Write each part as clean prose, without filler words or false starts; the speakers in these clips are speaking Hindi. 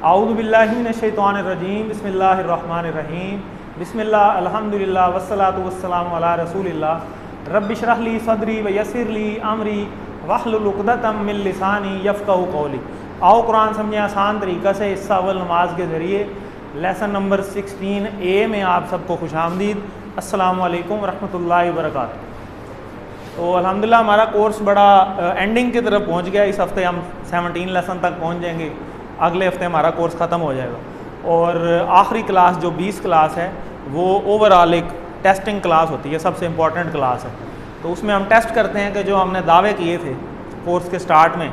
आऊज़ु बिल्लाहि मिनश्शैतानिर्रजीम बिस्मिल्लाहिर्रहमानिर्रहीम बिस्मिल्लाह अल्हम्दुलिल्लाह वस्सलातु वस्सलामु अला रसूलिल्लाह रब्बि इश्रह ली सदरी व यस्सिर ली अमरी वहलुल उक़दतम मिन लिसानी यफ़क़हू क़ौली। आओ कुरान समझें आसान तरीक़ा से। हिस्सा अव्वल नमाज के ज़रिए लेसन नंबर 16A में आप सबको खुशामदीद। अस्सलामु अलैकुम वरहमतुल्लाहि वबरकातुहू। तो अल्हम्दुलिल्लाह हमारा कोर्स बड़ा एंडिंग की तरफ पहुंच गया। इस हफ़्ते हम 17 लेसन तक पहुंच जाएंगे। अगले हफ्ते हमारा कोर्स ख़त्म हो जाएगा और आखिरी क्लास जो 20 क्लास है वो ओवरऑल एक टेस्टिंग क्लास होती है, सबसे इम्पॉर्टेंट क्लास है। तो उसमें हम टेस्ट करते हैं कि जो हमने दावे किए थे कोर्स के स्टार्ट में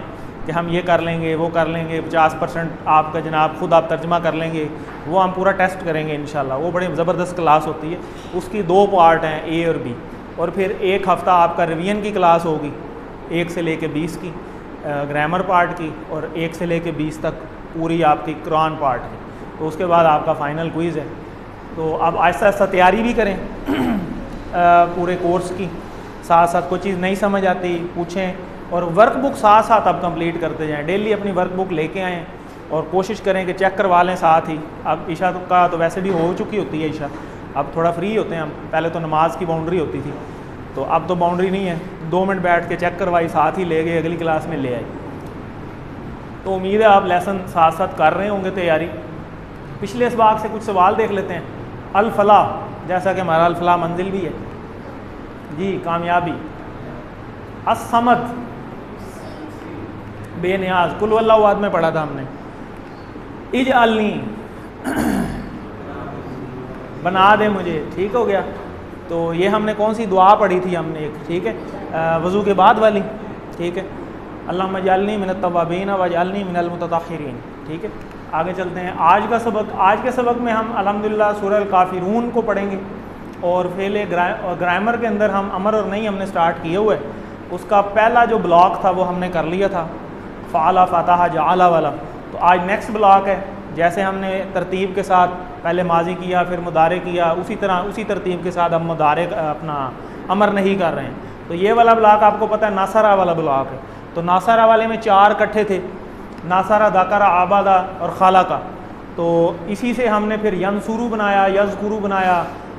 कि हम ये कर लेंगे वो कर लेंगे, 50% आपका जनाब खुद आप तर्जमा कर लेंगे, वो हम पूरा टेस्ट करेंगे इंशाल्लाह। वो बड़ी ज़बरदस्त क्लास होती है। उसकी 2 पार्ट हैं, A और B। और फिर एक हफ़्ता आपका रिवीजन की क्लास होगी 1 से लेके 20 की, ग्रामर पार्ट की, और 1 से लेके 20 तक पूरी आपकी कुरान पार्ट की। तो उसके बाद आपका फ़ाइनल क्विज़ है। तो अब आहिस्ता आहिस्ता तैयारी भी करें पूरे कोर्स की। साथ साथ कोई चीज़ नहीं समझ आती पूछें, और वर्कबुक साथ साथ आप कंप्लीट करते जाएं। डेली अपनी वर्कबुक लेके आएँ और कोशिश करें कि चेक करवा लें साथ ही। अब ईशा का तो वैसे भी हो चुकी होती है ईशा, अब थोड़ा फ्री होते हैं हम। पहले तो नमाज की बाउंड्री होती थी, तो अब तो बाउंड्री नहीं है। 2 मिनट बैठ के चेक करवाई, साथ ही ले गए, अगली क्लास में ले आए। तो उम्मीद है आप लेसन साथ साथ कर रहे होंगे तैयारी। पिछले इसबाक से कुछ सवाल देख लेते हैं। अल फलाह, जैसा कि हमारा अल फलाह मंजिल भी है जी, कामयाबी। असमद, बेनियाज। कुल वल्लाहु अहद में पढ़ा था हमने। इजअलनी, बना दे मुझे, ठीक हो गया। तो ये हमने कौन सी दुआ पढ़ी थी हमने एक, ठीक है, वज़ू के बाद वाली, ठीक है। अल्लाहुम्मा जअलनी मिनत तव्वाबीन वजअलनी मिनल मुतताहिरीन, ठीक है। आगे चलते हैं। आज का सबक, आज के सबक में हम अल्हम्दुलिल्लाह सूरह काफ़िरून को पढ़ेंगे और फेले ग्रामर के अंदर हम अमर और नहीं हमने स्टार्ट किए हुए। उसका पहला जो ब्लॉक था वो हमने कर लिया था, फ़अला फ़तह जअला वाला। तो आज नेक्स्ट ब्लॉक है। जैसे हमने तरतीब के साथ पहले माजी किया फिर मुदारे किया, उसी तरह उसी तरतीब के साथ हम मुदारे अपना अमर नहीं कर रहे हैं। तो ये वाला ब्लॉक आपको पता है नासरा वाला ब्लॉक है। तो नासरा वाले में 4 इकट्ठे थे, नासरा, दाकरा, आबादा और खाला का। तो इसी से हमने फिर यंसुरू बनाया, यज़कुरू बनाया,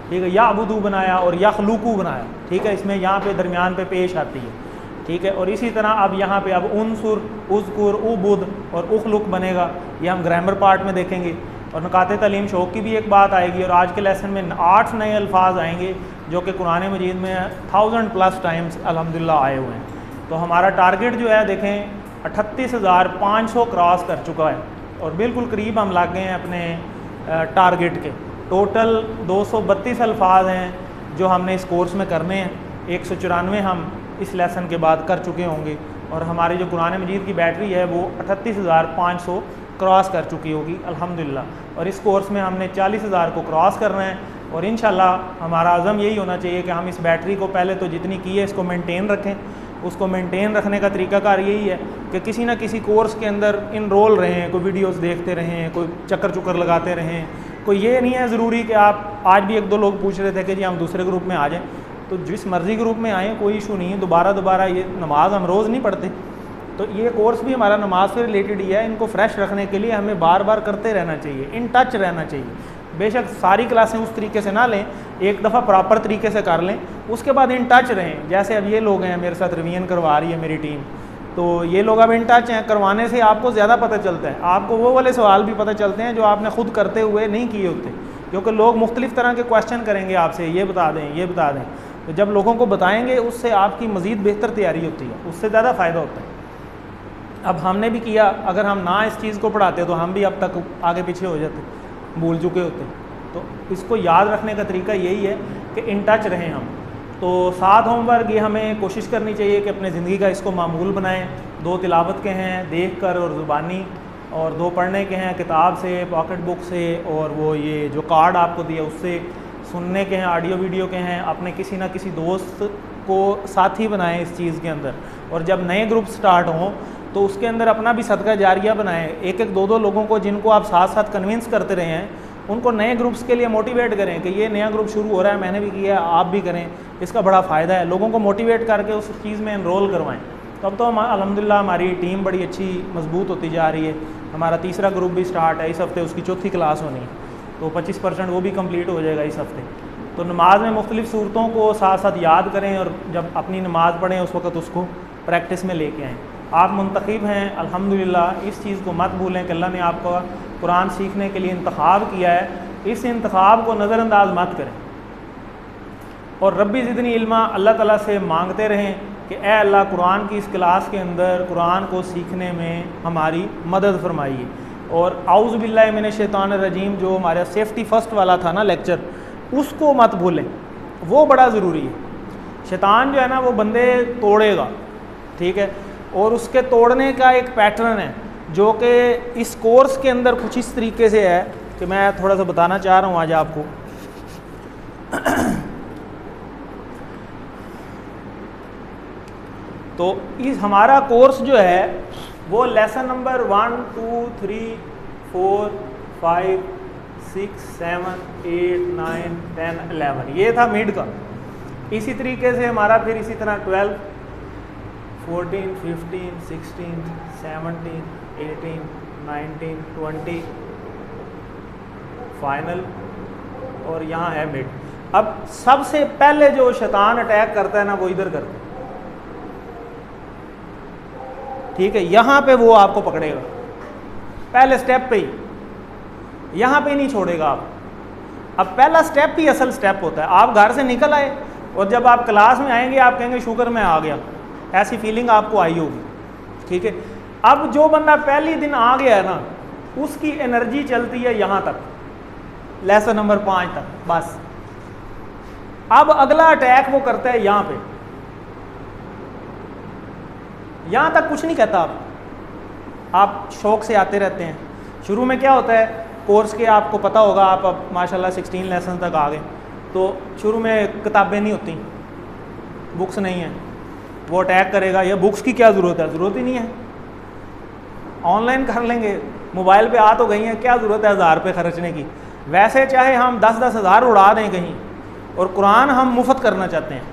ठीक है, याबुदू बनाया और यखलुकू बनाया, ठीक है। इसमें यहाँ पे दरमियान पे पेश आती है, ठीक है। और इसी तरह अब यहाँ पे अब उनसुर, उज़कुर, उबुद और उखलुक बनेगा। ये हम ग्रामर पार्ट में देखेंगे। और नुकाते तालीम शौक़ की भी एक बात आएगी। और आज के लेसन में 8 नए अल्फाज आएंगे जो कि कुरान मजीद में 1000+ टाइम्स अल्हम्दुलिल्लाह आए हुए हैं। तो हमारा टारगेट जो है देखें 38,500 क्रॉस कर चुका है और बिल्कुल करीब हम लग गए हैं अपने टारगेट के। टोटल 232 अल्फाज हैं जो हमने इस कोर्स में करने हैं। 194 हम इस लेसन के बाद कर चुके होंगे और हमारी जो कुरान मजीद की बैटरी है वो 38,500 क्रॉस कर चुकी होगी अल्हम्दुलिल्लाह। और इस कोर्स में हमने 40,000 को क्रॉस करना है और इंशाल्लाह हमारा अज़म यही होना चाहिए कि हम इस बैटरी को पहले तो जितनी की है इसको मेंटेन रखें। उसको मेंटेन रखने का तरीकाकार यही है कि किसी ना किसी कोर्स के अंदर इनरोल रहें, कोई वीडियोस देखते रहें, कोई चक्कर चुक्कर लगाते रहें। कोई ये नहीं है ज़रूरी कि आप, आज भी 1-2 लोग पूछ रहे थे कि जी हम दूसरे ग्रुप में आ जाएँ, तो जिस मर्ज़ी ग्रुप में आएँ कोई इशू नहीं है। दोबारा ये नमाज हम रोज़ नहीं पढ़ते, तो ये कोर्स भी हमारा नमाज से रिलेटेड ही है। इनको फ्रेश रखने के लिए हमें बार बार करते रहना चाहिए, इन टच रहना चाहिए। बेशक सारी क्लासें उस तरीके से ना लें, एक दफ़ा प्रॉपर तरीके से कर लें, उसके बाद इन टच रहें। जैसे अब ये लोग हैं मेरे साथ रिवीजन करवा रही है मेरी टीम, तो ये लोग अब इन टच हैं। करवाने से आपको ज़्यादा पता चलता है, आपको वो वाले सवाल भी पता चलते हैं जो आपने खुद करते हुए नहीं किए होते, क्योंकि लोग मुख्तलिफ़ तरह के क्वेश्चन करेंगे आपसे, ये बता दें ये बता दें। तो जब लोगों को बताएँगे उससे आपकी मज़ीद बेहतर तैयारी होती है, उससे ज़्यादा फ़ायदा होता है। अब हमने भी किया, अगर हम ना इस चीज़ को पढ़ाते तो हम भी अब तक आगे पीछे हो जाते, भूल चुके होते। तो इसको याद रखने का तरीका यही है कि इन टच रहें हम। तो 7 होमवर्क ये हमें कोशिश करनी चाहिए कि अपने ज़िंदगी का इसको मामूल बनाएं। 2 तिलावत के हैं देख कर और ज़ुबानी, और 2 पढ़ने के हैं किताब से, पॉकेट बुक से, और वो ये जो कार्ड आपको दिया उससे। सुनने के हैं, ऑडियो वीडियो के हैं। अपने किसी ना किसी दोस्त को साथी बनाएं इस चीज़ के अंदर। और जब नए ग्रुप स्टार्ट हों तो उसके अंदर अपना भी सदका जारिया बनाएं। 1-1, 2-2 लोगों को जिनको आप साथ साथ कन्विंस करते रहे हैं, उनको नए ग्रुप्स के लिए मोटिवेट करें कि ये नया ग्रुप शुरू हो रहा है, मैंने भी किया है, आप भी करें, इसका बड़ा फ़ायदा है। लोगों को मोटिवेट करके उस चीज़ में एनरोल करवाएं। तो अब तो अल्हम्दुलिल्लाह हमारी टीम बड़ी अच्छी मजबूत होती जा रही है। हमारा तीसरा ग्रुप भी स्टार्ट है, इस हफ्ते उसकी चौथी क्लास होनी है, तो 25% वो भी कंप्लीट हो जाएगा इस हफ्ते। तो नमाज में मुख्तलिफ़ सूरतों को साथ साथ याद करें और जब अपनी नमाज़ पढ़ें उस वक़्त उसको प्रैक्टिस में लेके आएँ। आप मुंतखब हैं अल्हम्दुलिल्लाह, इस चीज़ को मत भूलें कि अल्लाह ने आपका कुरान सीखने के लिए इंतखाब किया है, इस इंतखाब को नज़रअंदाज मत करें और रब्बी ज़िदनी इल्मा अल्लाह ताला से मांगते रहें कि ए अल्लाह कुरान की इस क्लास के अंदर कुरान को सीखने में हमारी मदद फरमाइए। और आउज़ बिल्लाहि मिनश शैतानिर रजीम जो हमारा सेफ्टी फ़र्स्ट वाला था ना लेक्चर, उसको मत भूलें, वो बड़ा ज़रूरी है। शैतान जो है ना वो बंदे तोड़ेगा, ठीक है, और उसके तोड़ने का एक पैटर्न है जो कि इस कोर्स के अंदर कुछ इस तरीके से है कि मैं थोड़ा सा बताना चाह रहा हूँ आज आपको। तो इस हमारा कोर्स जो है वो लेसन नंबर 1 2 3 4 5 6 7 8 9 10 11 ये था मिड का। इसी तरीके से हमारा फिर इसी तरह 12 14 15 16 17 18 19 20 फाइनल और यहाँ है मिड। अब सबसे पहले जो शैतान अटैक करता है ना वो इधर करता है, ठीक है, यहाँ पे वो आपको पकड़ेगा पहले स्टेप पे ही, यहाँ पे नहीं छोड़ेगा आप। अब पहला स्टेप ही असल स्टेप होता है। आप घर से निकल आए और जब आप क्लास में आएंगे आप कहेंगे शुक्र मैं आ गया, ऐसी फीलिंग आपको आई होगी, ठीक है। अब जो बंदा पहले दिन आ गया है ना उसकी एनर्जी चलती है यहाँ तक, लेसन नंबर 5 तक बस। अब अगला अटैक वो करता है यहाँ पे, यहाँ तक कुछ नहीं कहता। आप शौक से आते रहते हैं। शुरू में क्या होता है कोर्स के, आपको पता होगा, आप अब माशाल्लाह 16 लेसन तक आ गए, तो शुरू में किताबें नहीं होती, बुक्स नहीं है, वो अटैक करेगा। या बुक्स की क्या ज़रूरत है, ज़रूरत ही नहीं है, ऑनलाइन कर लेंगे, मोबाइल पे आ तो गई हैं, क्या ज़रूरत है 1000 रुपये खर्चने की। वैसे चाहे हम 10-10 हज़ार उड़ा दें कहीं, और कुरान हम मुफ्त करना चाहते हैं,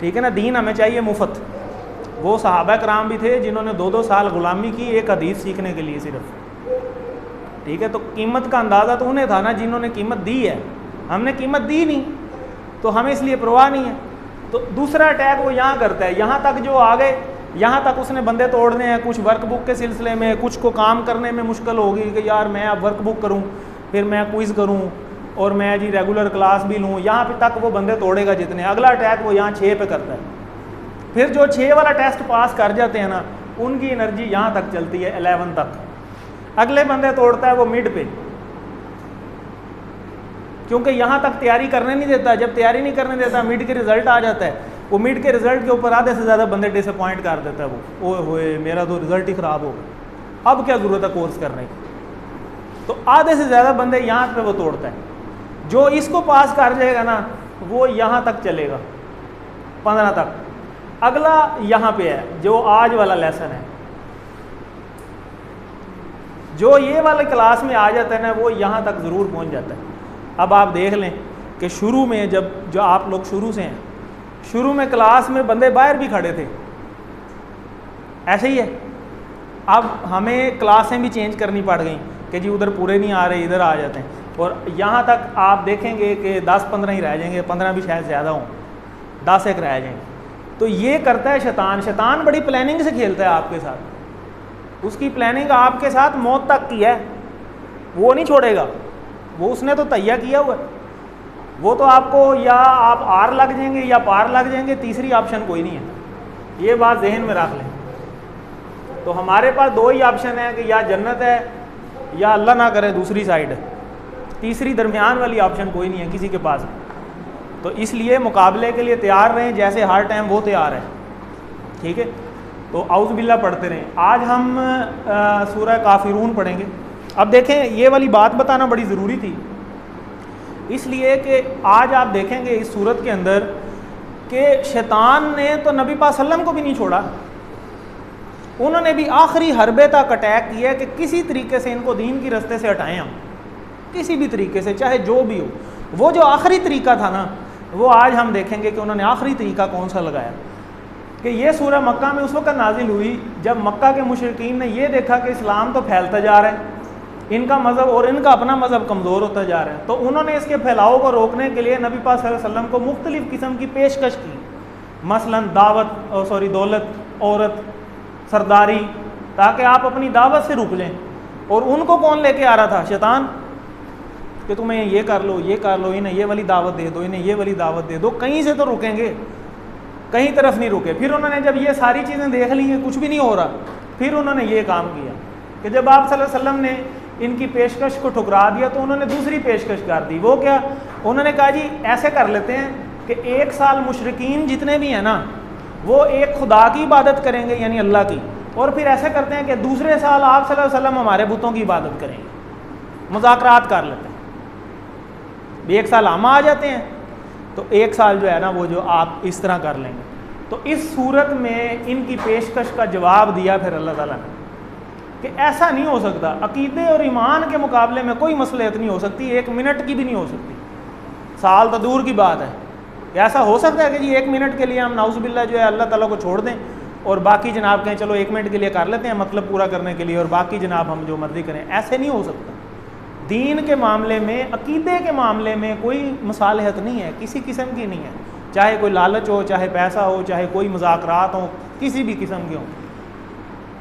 ठीक है ना, दीन हमें चाहिए मुफ्त। वो सहाबा कराम भी थे जिन्होंने 2-2 साल ग़ुलामी की एक हदीस सीखने के लिए सिर्फ, ठीक है। तो कीमत का अंदाज़ा तो उन्हें था ना जिन्होंने कीमत दी है, हमने कीमत दी नहीं तो हमें इसलिए परवाह नहीं है। तो दूसरा अटैक वो यहाँ करता है, यहाँ तक जो आ गए, यहाँ तक उसने बंदे तोड़ने हैं। कुछ वर्कबुक के सिलसिले में, कुछ को काम करने में मुश्किल होगी कि यार मैं अब वर्कबुक करूँ, फिर मैं क्विज़ करूँ और मैं जी रेगुलर क्लास भी लूँ, यहाँ पे तक वो बंदे तोड़ेगा जितने। अगला अटैक वो यहाँ 6 पे करता है। फिर जो 6 वाला टेस्ट पास कर जाते हैं ना उनकी एनर्जी यहाँ तक चलती है 11 तक। अगले बंदे तोड़ता है वो मिड पे, क्योंकि यहाँ तक तैयारी करने नहीं देता। जब तैयारी नहीं करने देता मिड के रिज़ल्ट आ जाता है, वो मिड के रिज़ल्ट के ऊपर आधे से ज़्यादा बंदे डिसअपॉइंट कर देता है। वो ओए होए मेरा तो रिज़ल्ट ही ख़राब हो गया, अब क्या ज़रूरत है कोर्स करने की। तो आधे से ज़्यादा बंदे यहाँ पे वो तोड़ता है। जो इसको पास कर जाएगा ना वो यहाँ तक चलेगा 15 तक। अगला यहाँ पे है जो आज वाला लेसन है, जो ये वाले क्लास में आ जाता है ना वो यहाँ तक ज़रूर पहुँच जाता है। अब आप देख लें कि शुरू में जब जो आप लोग शुरू से हैं, शुरू में क्लास में बंदे बाहर भी खड़े थे, ऐसे ही है। अब हमें क्लासें भी चेंज करनी पड़ गई कि जी उधर पूरे नहीं आ रहे, इधर आ जाते हैं। और यहाँ तक आप देखेंगे कि 10-15 ही रह जाएंगे, 15 भी शायद ज़्यादा हों, 10 रह जाएंगे। तो ये करता है शैतान। शैतान बड़ी प्लानिंग से खेलता है आपके साथ। उसकी प्लानिंग आपके साथ मौत तक की है, वो नहीं छोड़ेगा, वो उसने तो तैयार किया हुआ है। वो तो आपको या आप आर लग जाएंगे या पार लग जाएंगे, तीसरी ऑप्शन कोई नहीं है। ये बात जहन में रख लें। तो हमारे पास 2 ही ऑप्शन है कि या जन्नत है या अल्लाह ना करे दूसरी साइड है, तीसरी दरमियान वाली ऑप्शन कोई नहीं है किसी के पास। तो इसलिए मुकाबले के लिए तैयार रहें, जैसे हर टाइम वो तैयार है, ठीक है। तो औज़ु बिल्लाह पढ़ते रहें। आज हम सूरह काफिरून पढ़ेंगे। अब देखें ये वाली बात बताना बड़ी ज़रूरी थी, इसलिए कि आज आप देखेंगे इस सूरत के अंदर कि शैतान ने तो नबी पाक सल्लम को भी नहीं छोड़ा। उन्होंने भी आखिरी हरबे तक अटैक किया कि किसी तरीके से इनको दीन की रास्ते से हटाएं हम, किसी भी तरीके से, चाहे जो भी हो। वो जो आखिरी तरीका था ना, वो आज हम देखेंगे कि उन्होंने आखिरी तरीका कौन सा लगाया। कि ये सूरह मक्का में उस वक्त नाजिल हुई जब मक्का के मुशरिकीन ने ये देखा कि इस्लाम तो फैलता जा रहा है, इनका मज़हब और इनका अपना मज़हब कमज़ोर होता जा रहा है, तो उन्होंने इसके फैलाव को रोकने के लिए नबी पाक सल्लल्लाहु अलैहि वसल्लम को मुख्तलिफ़ किस्म की पेशकश की, मसलन दौलत, औरत, सरदारी, ताकि आप अपनी दावत से रुक लें। और उनको कौन लेके आ रहा था? शैतान, कि तुम्हें ये कर लो, ये कर लो, इन्हें ये वाली दावत दे दो, इन्हें ये वाली दावत दे दो, कहीं से तो रुकेंगे, कहीं तरफ नहीं रुके। फिर उन्होंने जब ये सारी चीज़ें देख ली कि कुछ भी नहीं हो रहा, फिर उन्होंने ये काम किया कि जब आप सल्लल्लाहु अलैहि वसल्लम ने इनकी पेशकश को ठुकरा दिया तो उन्होंने दूसरी पेशकश कर दी। वो क्या? उन्होंने कहा जी ऐसे कर लेते हैं कि 1 साल मुशरिकीन जितने भी हैं ना, वो एक खुदा की इबादत करेंगे, यानी अल्लाह की, और फिर ऐसे करते हैं कि दूसरे साल आप सल्लल्लाहु अलैहि वसल्लम हमारे बुतों की इबादत करेंगे, मुज़ाकरात कर लेते हैं। 1 साल हम आ जाते हैं तो 1 साल जो है ना वो जो आप इस तरह कर लेंगे। तो इस सूरत में इनकी पेशकश का जवाब दिया फिर अल्लाह ताला ने कि ऐसा नहीं हो सकता, अकीदे और ईमान के मुकाबले में कोई मसलियत नहीं हो सकती, 1 मिनट की भी नहीं हो सकती, साल तो दूर की बात है। ऐसा हो सकता है कि जी 1 मिनट के लिए हम नाउज़ुबिल्लाह जो है अल्लाह ताला को छोड़ दें और बाकी जनाब कहें चलो 1 मिनट के लिए कर लेते हैं मतलब पूरा करने के लिए, और बाकी जनाब हम जो मर्ज़ी करें, ऐसे नहीं हो सकता। दीन के मामले में, अकीदे के मामले में कोई मसालहत नहीं है, किसी किस्म की नहीं है, चाहे कोई लालच हो, चाहे पैसा हो, चाहे कोई मुज़ाकरात हो, किसी भी किस्म के हो।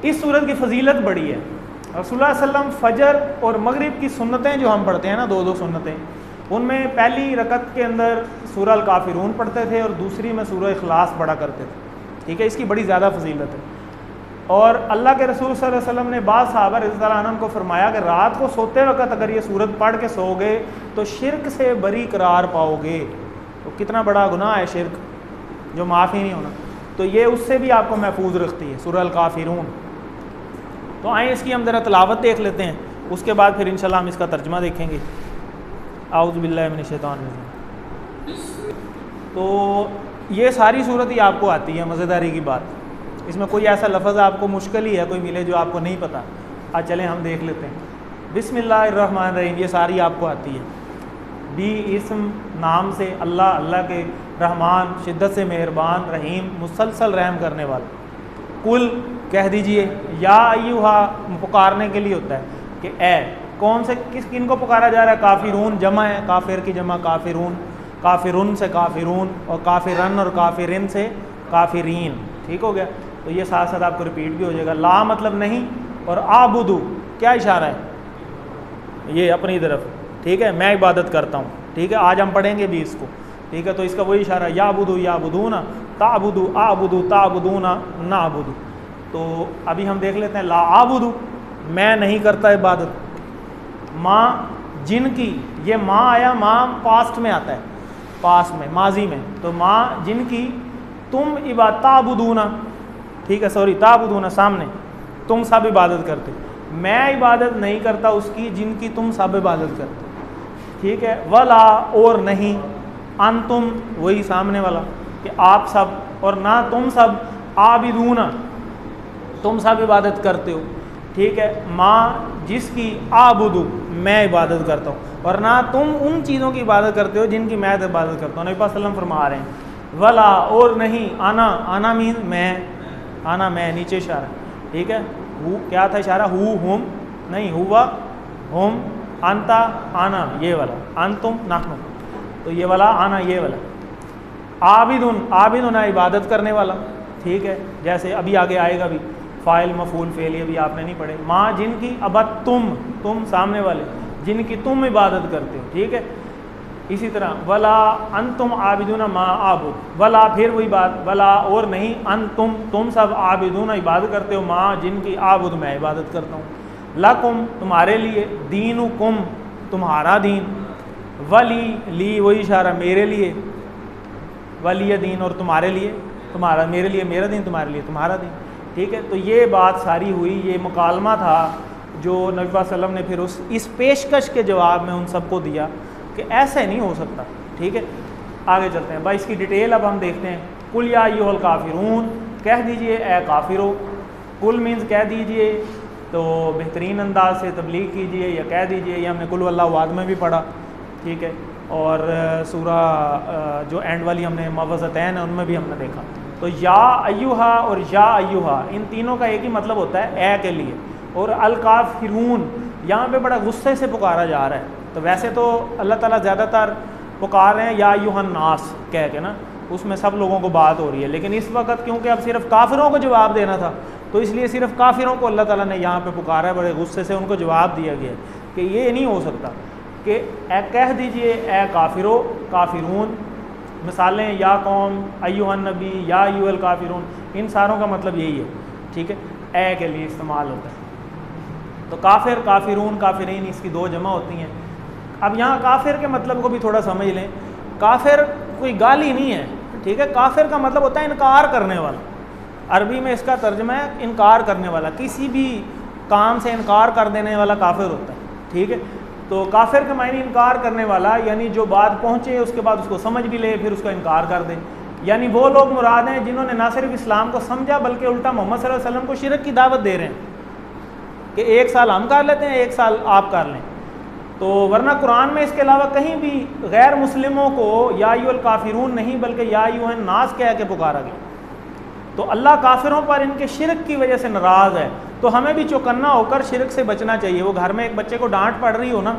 इस सूरत की फजीलत बड़ी है। रसूलुल्लाह सल्लल्लाहु अलैहि वसल्लम फ़जर और मगरिब की सुन्नतें जो हम पढ़ते हैं ना, 2-2 सुन्नतें, उनमें पहली रकत के अंदर सूरह अल काफ़िरून पढ़ते थे और दूसरी में सूरह इखलास पढ़ा करते थे। ठीक है, इसकी बड़ी ज़्यादा फजीलत है। और अल्लाह के रसूल सल्लल्लाहु अलैहि वसल्लम ने बाद सहाबा रज़ियल्लाहु अन्हुम को फरमाया कि रात को सोते वक्त अगर ये सूरत पढ़ के सो गए तो शिरक से बरी करार पाओगे। तो कितना बड़ा गुनाह है शिरक, जो माफ़ी नहीं होना, तो ये उससे भी आपको महफूज रखती है सूरह अल काफ़िरून। तो आए इसकी हम ज़रा तिलावत देख लेते हैं, उसके बाद फिर इंशाल्लाह हम इसका तर्जुमा देखेंगे। आऊज़ु बिल्लाहि मिनश शैतानिर रजीम। तो ये सारी सूरत ही आपको आती है, मज़ेदारी की बात, इसमें कोई ऐसा लफ्ज़ आपको मुश्किल ही है कोई मिले जो आपको नहीं पता। आज चलें हम देख लेते हैं। बिस्मिल्लाहिर्रहमानिर्रहीम, ये सारी आपको आती है। बी इसम, नाम से, अल्लाह, अल्लाह के, रहमान, शिद्दत से मेहरबान, रहीम, मुसलसल रहम करने वाला। कुल, कह दीजिए, या अय्युहा, पुकारने के लिए होता है कि ए, कौन से किन को पुकारा जा रहा है? काफिरून जमा है, काफिर की जमा काफिरून, काफिरुन से काफिरून, और काफिरन और काफिरिन से काफिरीन। ठीक हो गया? तो ये साथ साथ आपको रिपीट भी हो जाएगा। ला मतलब नहीं, और आबुदू क्या इशारा है? ये अपनी तरफ, ठीक है, मैं इबादत करता हूँ। ठीक है, आज हम पढ़ेंगे भी इसको। ठीक है, तो इसका वही इशारा है, याबुदू याबुदूना, ताबुदू आबुदू ताबुदूना नाबुदू। तो अभी हम देख लेते हैं। ला आबुदू, मैं नहीं करता इबादत। माँ, जिनकी, ये माँ आया, माँ पास्ट में आता है, पास्ट में, माजी में, तो माँ जिनकी तुम इबादत, ताबुदूना, ठीक है, सॉरी, ताबुदूना सामने, तुम सब इबादत करते, मैं इबादत नहीं करता उसकी जिनकी तुम सब इबादत करते। ठीक है, वला, और नहीं, अंतुम, वही सामने वाला कि आप सब, और ना तुम सब, आबिदूना, तुम सब इबादत करते हो। ठीक है, माँ जिसकी, आबुदू, मैं इबादत करता हूँ, और ना तुम उन चीज़ों की इबादत करते हो जिनकी मैं इबादत करता हूँ। नबी पाक सल्लल्लाहु अलैहि वसल्लम फरमा रहे हैं। वला, और नहीं, आना, आना मीन मैं, आना मैं, नीचे इशारा। ठीक है, हु क्या था इशारा? हु, हुम नहीं, हुआ, हुम, अंता, आना, ये वाला, अंतुम, नाहनु, तो ये वाला, आना, ये वाला। आबिदुन, आबिदुन इबादत करने वाला। ठीक है, जैसे अभी आगे आएगा भी, फ़ाइल मफ़ूल फ़ेल, ये भी आपने नहीं पढ़े। माँ जिनकी, अबद तुम सामने वाले, जिनकी तुम इबादत करते हो। ठीक है, इसी तरह वला अंतुम आबिदूना मा आबुद, वला फिर वही बात, वला और नहीं, अंतुम तुम सब, आबिदूना इबादत करते हो, माँ जिनकी, आबुद मैं इबादत करता हूँ। लकुम तुम्हारे लिए, दीनुकुम तुम्हारा दीन, वली ली वही इशारा मेरे लिए, वली दीन और तुम्हारे लिए तुम्हारा, मेरे लिए मेरा दीन, तुम्हारे लिए तुम्हारा दीन। ठीक है, तो ये बात सारी हुई, ये मुकालमा था जो नबी पाक सल्लल्लाहु अलैहि वसल्लम ने फिर इस पेशकश के जवाब में उन सबको दिया कि ऐसे नहीं हो सकता। ठीक है, आगे चलते हैं भाई, इसकी डिटेल अब हम देखते हैं। कुल या अय्युहल काफिरून, कह दीजिए ए काफिरो। कुल मीन्स कह दीजिए, तो बेहतरीन अंदाज से तबलीग कीजिए, या कह दीजिए, ये हमने कुल वल्लाहु अहद में भी पढ़ा। ठीक है, और सूरह जो एंड वाली हमने मवज़तैन है उनमें भी हमने देखा। तो या अय्युहा और या अय्युहा इन तीनों का एक ही मतलब होता है ए के लिए। और अल काफिरून यहाँ पे बड़ा गुस्से से पुकारा जा रहा है। तो वैसे तो अल्लाह ताला ज़्यादातर पुकार रहे हैं या अय्युहन नास कह के ना, उसमें सब लोगों को बात हो रही है, लेकिन इस वक्त क्योंकि अब सिर्फ काफिरों को जवाब देना था तो इसलिए सिर्फ काफिरों को अल्लाह ताला ने यहाँ पे पुकारा है, बड़े गुस्से से उनको जवाब दिया गया कि ये नहीं हो सकता कि कह दीजिए ए काफिरो काफिरून। मिसालें या कौम, अय्युहन नबी, या अय्युहल काफिरून, इन सारों का मतलब यही है, ठीक है, ए के लिए इस्तेमाल होता है। तो काफिर, काफिरून, काफिरीन इसकी दो जमा होती हैं। अब यहाँ काफिर के मतलब को भी थोड़ा समझ लें। काफिर कोई गाली नहीं है, ठीक है, काफिर का मतलब होता है इनकार करने वाला। अरबी में इसका तर्जमा है इनकार करने वाला, किसी भी काम से इनकार कर देने वाला काफिर होता है, ठीक है। तो काफिर के मायने इनकार करने वाला, यानी जो बात पहुँचे उसके बाद उसको समझ भी ले फिर उसका इनकार कर दे। यानी वो लोग मुराद हैं जिन्होंने ना सिर्फ इस्लाम को समझा बल्कि उल्टा मोहम्मद सल्लल्लाहु अलैहि वसल्लम को शिरक की दावत दे रहे हैं कि एक साल हम कर लेते हैं, एक साल आप कर लें। तो वरना कुरान में इसके अलावा कहीं भी गैर मुस्लिमों को या अय्युहल काफिरून नहीं बल्कि या अय्युहन नास कह के पुकारा गया। तो अल्लाह काफिरों पर इनके शिरक की वजह से नाराज़ है। तो हमें भी चौकन्ना होकर शिरक से बचना चाहिए। वो घर में एक बच्चे को डांट पड़ रही हो ना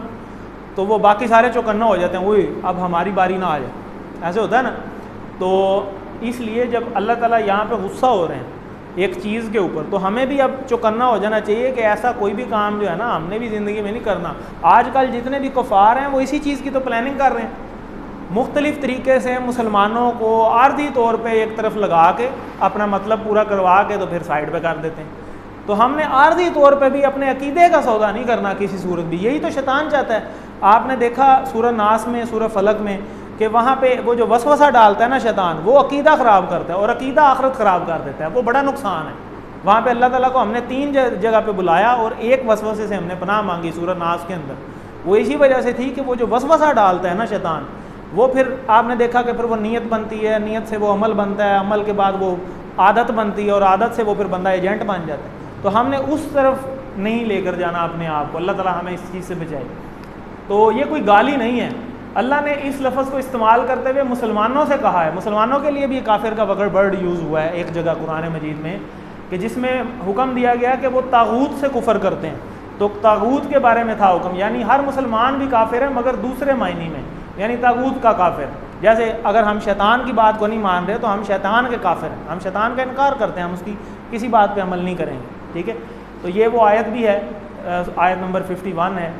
तो वो बाकी सारे चौकन्ना हो जाते हैं, वही अब हमारी बारी ना आ जाए, ऐसे होता है ना। तो इसलिए जब अल्लाह ताला यहाँ पे गुस्सा हो रहे हैं एक चीज़ के ऊपर तो हमें भी अब चौकन्ना हो जाना चाहिए कि ऐसा कोई भी काम जो है ना हमने भी ज़िंदगी में नहीं करना। आजकल जितने भी कुफार हैं वो इसी चीज़ की तो प्लानिंग कर रहे हैं, मुख्तलिफ़ तरीके से मुसलमानों को आर्जी तौर पे एक तरफ लगा के अपना मतलब पूरा करवा के तो फिर साइड पे कर देते हैं। तो हमने आर्जी तौर पे भी अपने अकीदे का सौदा नहीं करना किसी सूरत भी, यही तो शैतान चाहता है। आपने देखा सूरह नास में, सूरह फलक में कि वहाँ पे वो जो वसवसा डालता है ना शैतान, वो अकीदा ख़राब करता है और अकीदा आखिरत ख़राब कर देता है, वो बड़ा नुकसान है। वहाँ पे अल्लाह ताला को हमने 3 जगह पे बुलाया और एक वसवसे से हमने पनाह मांगी सूरह नास के अंदर। वो इसी वजह से थी कि वो जो वसवसा डालता है ना शैतान, वो फिर आपने देखा कि फिर वो नीयत बनती है, नीयत से वो अमल बनता है, अमल के बाद वो आदत बनती है और आदत से वो फिर बंदा एजेंट बन जाता है। तो हमने उस तरफ नहीं लेकर जाना अपने आप को, अल्लाह ताला हमें इस चीज़ से बचाए। तो ये कोई गाली नहीं है, अल्लाह ने इस लफ्ज़ को इस्तेमाल करते हुए मुसलमानों से कहा है। मुसलमानों के लिए भी काफिर का वर्ड यूज़ हुआ है एक जगह कुरान मजीद में कि जिसमें हुक्म दिया गया कि वो तागूत से कुफर करते हैं। तो तागूत के बारे में था हुक्म, यानी हर मुसलमान भी काफिर है मगर दूसरे मायने में, यानी तागूत का काफिर। जैसे अगर हम शैतान की बात को नहीं मान रहे तो हम शैतान के काफिर हैं, हम शैतान का इनकार करते हैं, हम उसकी किसी बात पे अमल नहीं करेंगे, ठीक है। तो ये वो आयत भी है, आयत नंबर 51 है,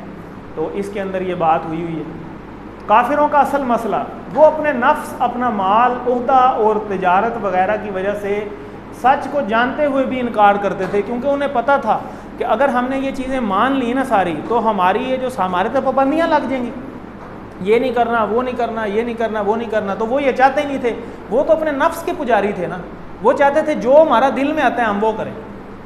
तो इसके अंदर ये बात हुई है। काफिरों का असल मसला वो अपने नफ्स, अपना माल, उहदा और तिजारत वगैरह की वजह से सच को जानते हुए भी इनकार करते थे, क्योंकि उन्हें पता था कि अगर हमने ये चीज़ें मान ली ना सारी तो हमारी ये जो हमारे तो पाबंदियाँ लग जाएंगी, ये नहीं करना, वो नहीं करना, ये नहीं करना, वो नहीं करना। तो वो ये चाहते ही नहीं थे, वो तो अपने नफ्स के पुजारी थे ना, वो चाहते थे जो हमारा दिल में आता है हम वो करें।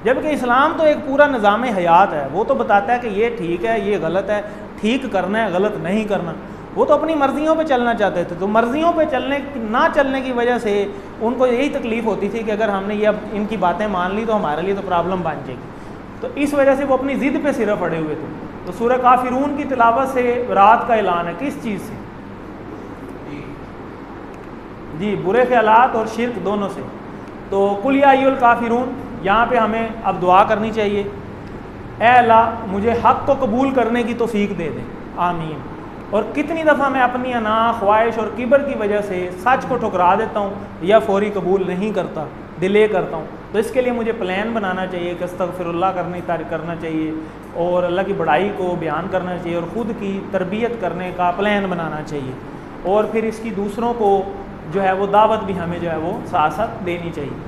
जबकि इस्लाम तो एक पूरा निज़ाम हयात है, वो तो बताता है कि ये ठीक है, ये गलत है, ठीक करना है, गलत नहीं करना। वो तो अपनी मर्जियों पे चलना चाहते थे। तो मर्जियों पे ना चलने की वजह से उनको यही तकलीफ़ होती थी कि अगर हमने ये अब इनकी बातें मान ली तो हमारे लिए तो प्रॉब्लम बन जाएगी। तो इस वजह से वो अपनी ज़िद पे सिर्फ अड़े हुए थे। तो सूरह काफिरून की तिलावत से रात का ऐलान है, किस चीज़ से? जी, बुरे ख्यालात और शिर्क दोनों से। तो कुल या अय्युहल काफिरून, यहाँ पे हमें अब दुआ करनी चाहिए, ऐ अल्लाह मुझे हक़ को कबूल करने की तौफीक दे दे, आमीन। और कितनी दफ़ा मैं अपनी अना, ख्वाहिश और किबर की वजह से सच को ठुकरा देता हूँ या फौरी कबूल नहीं करता, डिले करता हूँ। तो इसके लिए मुझे प्लान बनाना चाहिए कि अस्तग़फिरुल्लाह करना चाहिए और अल्लाह की बड़ाई को बयान करना चाहिए और ख़ुद की तरबियत करने का प्लान बनाना चाहिए। और फिर इसकी दूसरों को जो है वो दावत भी हमें जो है वो साथ साथ देनी चाहिए।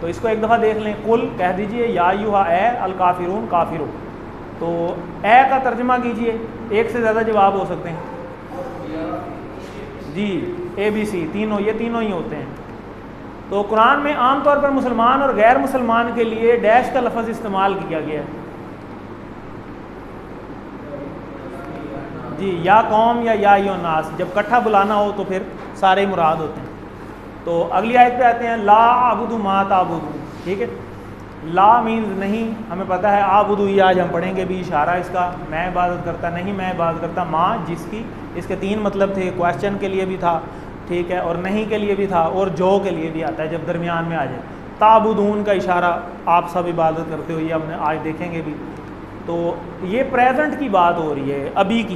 तो इसको एक दफ़ा देख लें, कुल कह दीजिए या अय्युहा ए अल काफिरून काफिरो। तो ए का तर्जमा कीजिए, एक से ज़्यादा जवाब हो सकते हैं जी, ABC तीनों, ये तीनों ही होते हैं। तो कुरान में आम तौर पर मुसलमान और गैर मुसलमान के लिए डैश का लफ्ज़ इस्तेमाल किया गया है जी, या कौम या नास, जब इकट्ठा बुलाना हो तो फिर सारे मुराद होते हैं। तो अगली आयत पे आते हैं, ला आबुदु मा ताबुदू, ठीक है। ला मीन्स नहीं, हमें पता है, आबुदू ये आज हम पढ़ेंगे भी इशारा इसका, मैं इबादत करता नहीं, मैं इबादत करता, माँ जिसकी, इसके 3 मतलब थे, क्वेश्चन के लिए भी था, ठीक है, और नहीं के लिए भी था और जो के लिए भी आता है जब दरमियान में आ जाए। ताबुदून का इशारा, आप सब इबादत करते हो, ये हमने आज देखेंगे भी। तो ये प्रेजेंट की बात हो रही है, अभी की,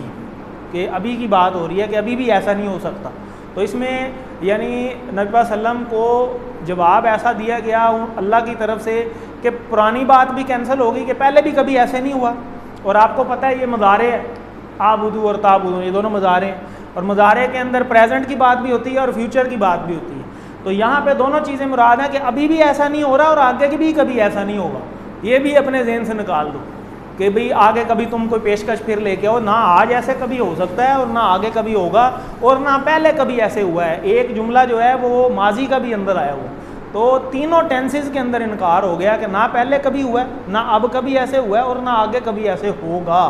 कि अभी की बात हो रही है कि अभी भी ऐसा नहीं हो सकता। तो इसमें यानी नबी सल्लम को जवाब ऐसा दिया गया अल्लाह की तरफ से कि पुरानी बात भी कैंसिल हो गई कि पहले भी कभी ऐसे नहीं हुआ। और आपको पता है ये मुज़ारे है, आबुदू और ताबुदू, ये दोनों मुज़ारे हैं, और मुज़ारे के अंदर प्रेजेंट की बात भी होती है और फ्यूचर की बात भी होती है। तो यहाँ पे दोनों चीज़ें मुराद हैं कि अभी भी ऐसा नहीं हो रहा और आगे की भी कभी ऐसा नहीं होगा। ये भी अपने जहन से निकाल दो कि भाई आगे कभी तुम कोई पेशकश फिर लेके आओ, ना आज ऐसे कभी हो सकता है और ना आगे कभी होगा और ना पहले कभी ऐसे हुआ है। एक जुमला जो है वो माजी का भी अंदर आया हुआ है। तो तीनों टेंसेस के अंदर इनकार हो गया कि ना पहले कभी हुआ है, ना अब कभी ऐसे हुआ है और ना आगे कभी ऐसे होगा।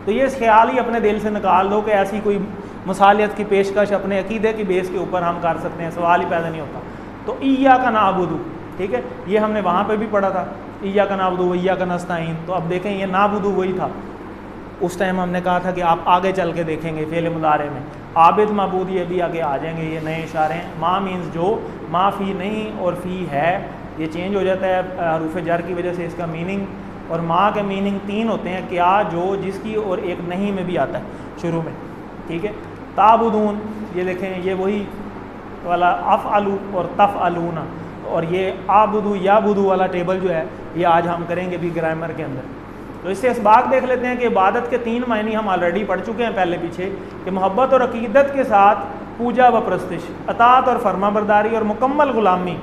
तो ये ख्याल ही अपने दिल से निकाल दो कि ऐसी कोई मसालियत की पेशकश अपने अकीदे की बेस के ऊपर हम कर सकते हैं, सवाल ही पैदा नहीं होता। तो ईया का नाबुदू, ठीक है, ये हमने वहाँ पे भी पढ़ा था, ईया का नाबुदू वैया का नस्ताइन। तो अब देखें ये नाबुदू वही था, उस टाइम हमने कहा था कि आप आगे चल के देखेंगे फ़ेल मुदारे में आबिद मबूद ये भी आगे आ जाएंगे, ये नए इशारे हैं। माँ मीन्स जो, माँ फ़ी नहीं और फ़ी है, ये चेंज हो जाता है हरूफ जर की वजह से इसका मीनिंग। और माँ के मीनिंग तीन होते हैं, क्या, जो, जिसकी, और एक नहीं में भी आता है शुरू में, ठीक है। ताबुदून, ये देखें ये वही वाला अफ़अलू और तफ़अलूना, और ये आबुदू याबुदू वाला टेबल जो है ये आज हम करेंगे भी ग्रामर के अंदर। तो इससे इस बात देख लेते हैं कि इबादत के तीन मायने हम ऑलरेडी पढ़ चुके हैं पहले पीछे, कि मोहब्बत और अकीदत के साथ पूजा व प्रस्तिश, अतात और फरमाबरदारी और मुकम्मल ग़ुलामी,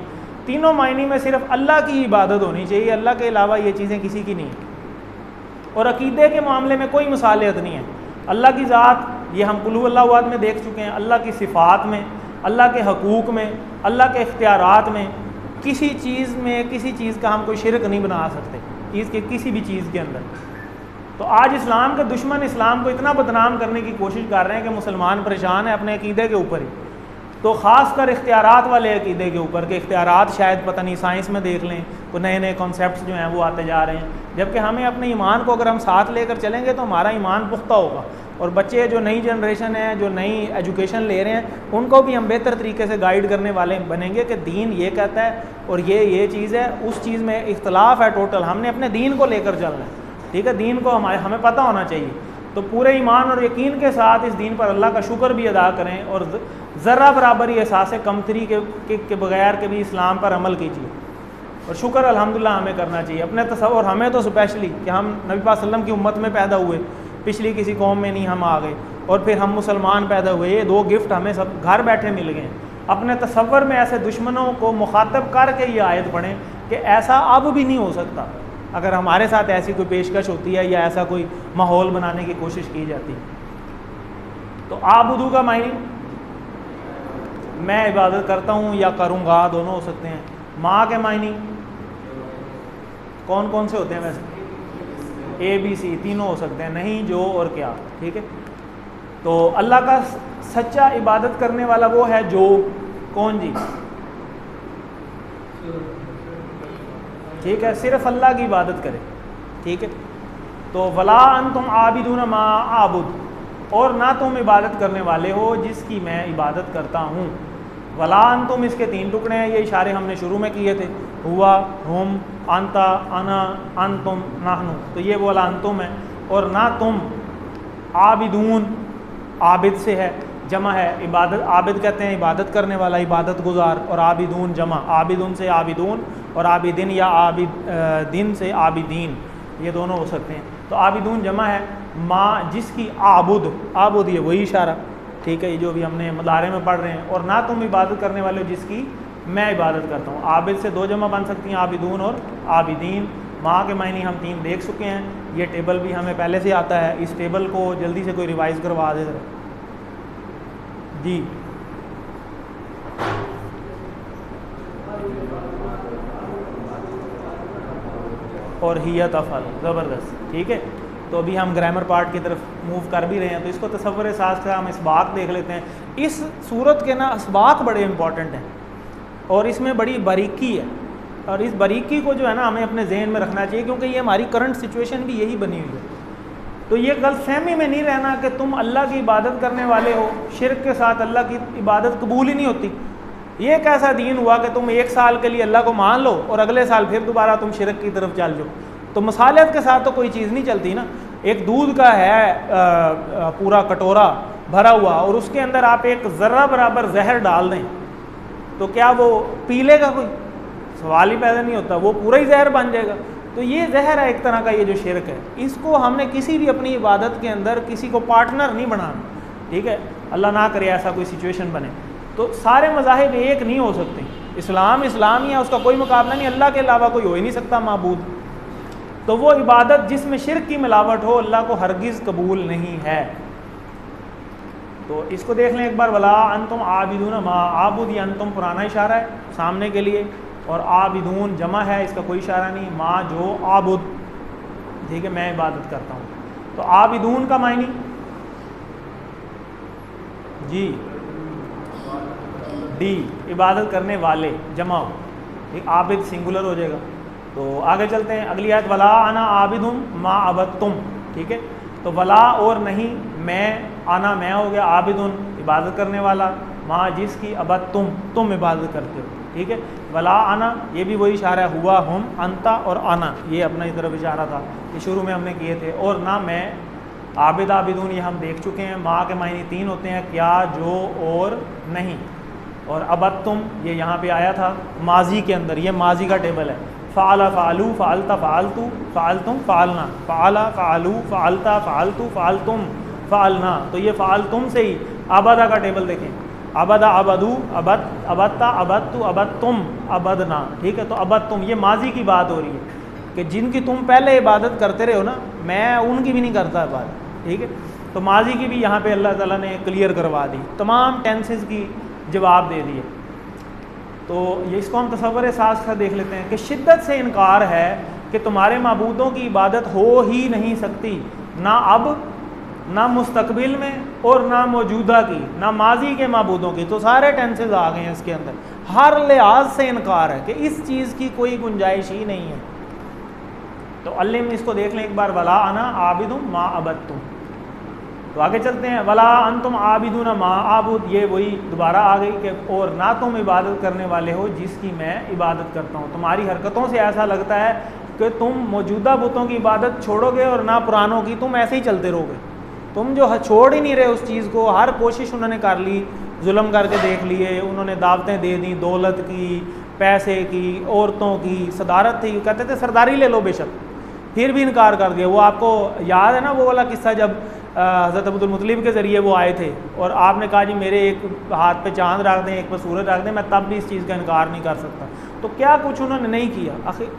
तीनों मायने में सिर्फ अल्लाह की इबादत होनी चाहिए, अल्लाह के अलावा ये चीज़ें किसी की नहीं है। और अकीदे के मामले में कोई मुसालियत नहीं है। अल्लाह की ज़ात, ये हम कुल हुवल्लाहु अहद में देख चुके हैं, अल्लाह की सिफ़ात में, अल्लाह के हकूक़ में, अल्लाह के इख्तियारात में, किसी चीज़ में किसी चीज़ का हम कोई शिरक नहीं बना सकते इसके किसी भी चीज़ के अंदर। तो आज इस्लाम के दुश्मन इस्लाम को इतना बदनाम करने की कोशिश कर रहे हैं कि मुसलमान परेशान है अपने अकीदे के ऊपर ही, तो ख़ास कर इख्तियारात वाले अकीदे के ऊपर, के इख्तियारात शायद पता नहीं साइंस में देख लें तो नए नए कॉन्सेप्ट्स जो हैं वो आते जा रहे हैं। जबकि हमें अपने ईमान को अगर हम साथ लेकर चलेंगे तो हमारा ईमान पुख्ता होगा, और बच्चे जो नई जनरेशन है, जो नई एजुकेशन ले रहे हैं, उनको भी हम बेहतर तरीके से गाइड करने वाले बनेंगे कि दीन ये कहता है और ये चीज़ है, उस चीज़ में इख्तलाफ है टोटल, हमने अपने दीन को लेकर चलना है, ठीक है। दीन को हमें पता होना चाहिए। तो पूरे ईमान और यकीन के साथ इस दीन पर अल्लाह का शुक्र भी अदा करें, और ज़र्रा बराबर ही एहसास कमतरी के बगैर के भी इस्लाम पर अमल कीजिए। और शुक्र अल्हम्दुलिल्लाह हमें करना चाहिए अपने तसव्वुर, हमें तो स्पेशली कि हम नबी पाक सल्लम की उम्मत में पैदा हुए, पिछली किसी कौम में नहीं हम आ गए, और फिर हम मुसलमान पैदा हुए। ये दो गिफ्ट हमें सब घर बैठे मिल गए। अपने तसव्वुर में ऐसे दुश्मनों को मुखातब करके ये आयत पढ़ें कि ऐसा अब भी नहीं हो सकता अगर हमारे साथ ऐसी कोई पेशकश होती है या ऐसा कोई माहौल बनाने की कोशिश की जाती है। तो आबुदू का मायने मैं इबादत करता हूँ या करूँगा, दोनों हो सकते हैं। माँ के मायने कौन कौन से होते हैं वैसे? ABC, तीनों हो सकते हैं, नहीं, जो और क्या, ठीक है। तो अल्लाह का सच्चा इबादत करने वाला वो है जो, कौन जी? ठीक है, सिर्फ अल्लाह की इबादत करे, ठीक है। तो वला अंतुम आबिदून मा आबुद, और ना तुम इबादत करने वाले हो जिसकी मैं इबादत करता हूँ। वला अंतुम, इसके तीन टुकड़े हैं, ये इशारे हमने शुरू में किए थे, हुआ, हुम, अंता, अना, अंतुम, नाहनु। तो ये वाला अंतुम है। और ना तुम, आबिदून, आबिद से है, जमा है, इबादत, आबिद कहते हैं इबादत करने वाला, इबादत गुजार, और आबिदून जमा, आबिदून से आबिदून, और आबिदिन या दिन से आबिदीन, ये दोनों हो सकते हैं। तो आबिदून जमा है, माँ जिसकी, आबुद, आबुद ये वही इशारा, ठीक है, ये जो भी हमने मुदारे में पढ़ रहे हैं। और ना तुम इबादत करने वाले हो जिसकी मैं इबादत करता हूँ। आबिद से दो जमा बन सकती हैं, आबिदून और आबिदीन। माँ के मायने हम तीन देख चुके हैं, ये टेबल भी हमें पहले से आता है। इस टेबल को जल्दी से कोई रिवाइज़ करवा दे जरा जी। और हिया तफल, ज़बरदस्त, ठीक है। तो अभी हम ग्रामर पार्ट की तरफ मूव कर भी रहे हैं, तो इसको तसव्वुर साथ से हम इसबाक देख लेते हैं। इस सूरत के ना इसबाक बड़े इंपॉर्टेंट हैं और इसमें बड़ी बारीकी है, और इस बारीकी को जो है ना हमें अपने जहन में रखना चाहिए, क्योंकि ये हमारी करंट सिचुएशन भी यही बनी हुई है। तो ये गलतफहमी में नहीं रहना कि तुम अल्लाह की इबादत करने वाले हो, शिर्क के साथ अल्लाह की इबादत कबूल ही नहीं होती। ये एक ऐसा दीन हुआ कि तुम एक साल के लिए अल्लाह को मान लो और अगले साल फिर दोबारा तुम शिर्क की तरफ चल जाओ। तो मसालियत के साथ तो कोई चीज़ नहीं चलती ना। एक दूध का है पूरा कटोरा भरा हुआ और उसके अंदर आप एक ज़र्रा बराबर जहर डाल दें तो क्या वो पी लेगा? कोई सवाल ही पैदा नहीं होता, वो पूरा ही जहर बन जाएगा। तो ये जहर है एक तरह का, ये जो शिरक है, इसको हमने किसी भी अपनी इबादत के अंदर किसी को पार्टनर नहीं बनाना, ठीक है। अल्लाह ना करे ऐसा कोई सिचुएशन बने। तो सारे मज़ाहिब एक नहीं हो सकते। इस्लाम इस्लाम ही है, उसका कोई मुकाबला नहीं, अल्लाह के अलावा कोई हो ही नहीं सकता माबूद। तो वो इबादत जिसमें शिरक की मिलावट हो अल्लाह को हरगिज़ कबूल नहीं है। तो इसको देख लें एक बार, वला अंतुम आबिदून मा आबुद, ये अंतुम पुराना इशारा है सामने के लिए, और आबिदून जमा है, इसका कोई इशारा नहीं। माँ जो आबुद, ठीक है, मैं इबादत करता हूँ। तो आबिदून का मायनी जी डी, इबादत करने वाले जमा हो, ठीक, आबिद सिंगुलर हो जाएगा। तो आगे चलते हैं, अगली आयत, वला आना आबिदुम मा अबदतुम, ठीक है। तो वला और नहीं, मैं, आना मैं हो गया, आबिदुन इबादत करने वाला, माँ जिसकी, अबद तुम इबादत करते हो, ठीक है। वला आना ये भी वही इशारा है, हुआ हम, अंता और आना ये अपना इस तरफ इशारा था, ये शुरू में हमने किए थे। और ना मैं, आबिद आबिदून ये हम देख चुके हैं। माँ के मायने तीन होते हैं, क्या, जो और नहीं। और अबद तुम ये यहाँ पे आया था माजी के अंदर, ये माजी का टेबल है। फ़ाला फ़ालू फ़ालता फ़ालतू फ़ालतुम फ़ालना, फ़ाला फ़ालू फ़ालता फ़ालतू फ़ालतुम फ़ालना। तो ये फ़ालतुम से ही अबदा का टेबल देखें, अबदा अबदू अबद अबदता अबदतु अबदतुम अबदना, ठीक है। तो अबदतुम ये माजी की बात हो रही है कि जिनकी तुम पहले इबादत करते रहे हो ना, मैं उनकी भी नहीं करता इबादत, ठीक है। तो माजी की भी यहाँ पे अल्लाह ताला ने क्लियर करवा दी, तमाम टेंसेस की जवाब दे दिए। तो ये इसको हम तसव्वुर साथ का देख लेते हैं कि शिद्दत से इनकार है कि तुम्हारे माबूदों की इबादत हो ही नहीं सकती, ना अब, ना मुस्तकबिल में और ना मौजूदा की, ना माजी के माबूदों की। तो सारे टेंसेस आ गए हैं इसके अंदर, हर लिहाज से इनकार है कि इस चीज़ की कोई गुंजाइश ही नहीं है। तो अल्लाह में इसको देख लें एक बार, वला अना आबिदुम मा अबदतुम। तो आगे चलते हैं, वला अंतुम आबिदून मा आबुद, ये वही दोबारा आ गई कि और ना तुम इबादत करने वाले हो जिसकी मैं इबादत करता हूँ। तुम्हारी हरकतों से ऐसा लगता है कि तुम मौजूदा बुतों की इबादत छोड़ोगे और ना पुरानों की, तुम ऐसे ही चलते रहोगे। तुम जो छोड़ ही नहीं रहे उस चीज़ को, हर कोशिश उन्होंने कर ली, जुल्म करके देख लिए, उन्होंने दावतें दे दी, दौलत की, पैसे की, औरतों की, सदारत थी, कहते थे सरदारी ले लो बेशक, फिर भी इनकार कर दिया। वो आपको याद है ना वो वाला किस्सा, जब हज़रत अब्दुल मुत्तलिब के ज़रिए वो आए थे और आपने कहा जी मेरे एक हाथ पे चांद रख दें, एक पे सूरज रख दें, मैं तब भी इस चीज़ का इनकार नहीं कर सकता। तो क्या कुछ उन्होंने नहीं किया,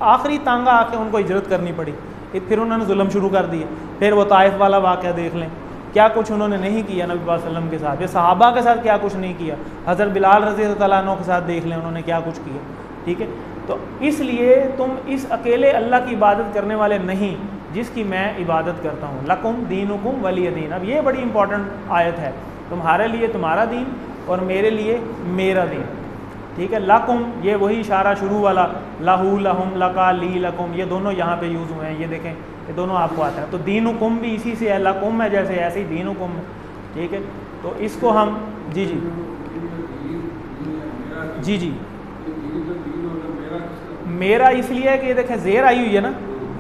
आखिरी तांगा आके उनको हिजरत करनी पड़ी, फिर उन्होंने जुल्म शुरू कर दिए। फिर वो ताइफ वाला वाक़या देख लें, क्या कुछ उन्होंने नहीं किया नबी पाक सल्लल्लाहु अलैहि वसल्लम के साथ, या सहाबा के साथ क्या कुछ नहीं किया, हज़रत बिलाल रज़ी अल्लाह तआला अन्हु के साथ देख लें उन्होंने क्या कुछ किया, ठीक है। तो इसलिए तुम इस अकेले अल्लाह की इबादत करने वाले नहीं जिसकी मैं इबादत करता हूँ। लकुम दीनुकुम वलिय दीन, अब ये बड़ी इंपॉर्टेंट आयत है, तुम्हारे लिए तुम्हारा दीन और मेरे लिए मेरा दीन, ठीक है। लकुम ये वही इशारा शुरू वाला, लहू लहुम लका ली लकुम, ये दोनों यहाँ पे यूज़ हुए हैं, ये देखें ये दोनों आपको आता है। तो दीनुकुम भी इसी से है, लकुम है जैसे, ऐसे ही दीनुकुम, ठीक है। तो इसको हम जी जी जी जी मेरा इसलिए है कि ये देखें ज़ेर आई हुई है ना,